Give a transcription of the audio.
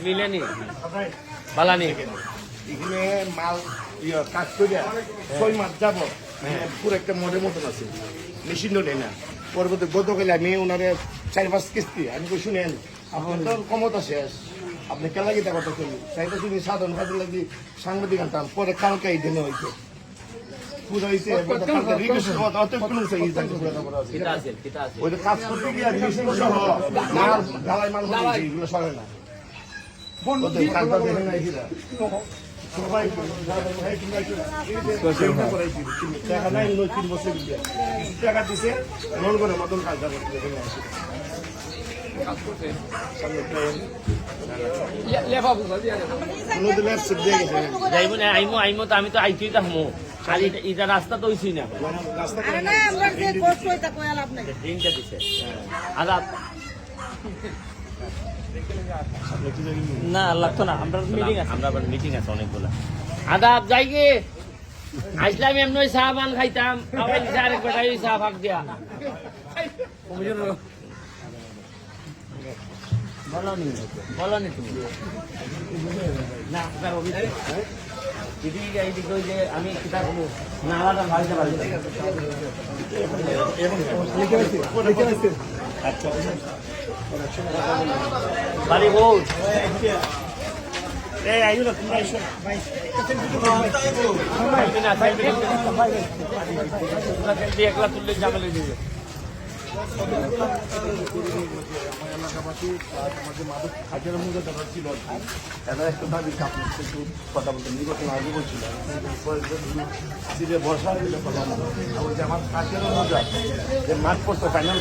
মিলেনি বালানি এখানে মাল কাজ করে 6 মাস যাব পুরো একটা মডের মতন আছে মেশিন নেই না পরবর্তী গতকালে আমি ওনারে 4-5 কিস্তি আমি কই শুনেন আপনার তো ক্ষমতা শেষ আপনি কেলা গীতা কথা চলি চাইতে শুনি সাধারণ কাজে লাগি সাংবাদিক আনতাম পরে কালকে এই দিনে হয়েছে পুরো হয়েছে কালকে রিকোয়েস্ট অত কোনো চাই কিতা আছে কিতা আছে ওই কাজ করতে গিয়ে মেশিন সহ মাল ঢালাই মাল হয়েছে এগুলো সরে না বন্ধু কাজটা দেখেন না এগুলা সবাই টাকা নাই 3 বছর টাকা দিছে মন করে মতন কাজটা করতে দেখেন যাইব না আইমো আইমো তো আমি তো আইতেই থাকবো খালি ইটা রাস্তা তো হইছি না ড্রিঙ্কটা দিছে আদাব না লাগতো না আমরা মিটিং আছে আমরা আবার মিটিং আছে অনেকগুলো আদাব যাই গে আসলাম এমনি চা পান খাইতাম আবার আরেক বেটাই চা ভাগ দিয়া বলনি তুমি না এদিকে এইদিকে ওই যে আমি কিতাব না আলাদা ভাইতে পারি বাড়ি বউ একলা তুললে ঝামেলে দিবে এলাকাবাসী আমাদের মাদক হাজারের মধ্যে যারা ছিল তারা একটা দাবি আপনার একটু কথা বলতে নির্বাচন আগে বলছিল বর্ষা হলে কথা বলতো আমার কাজের মধ্যে মাঠ পড়তো ফাইনাল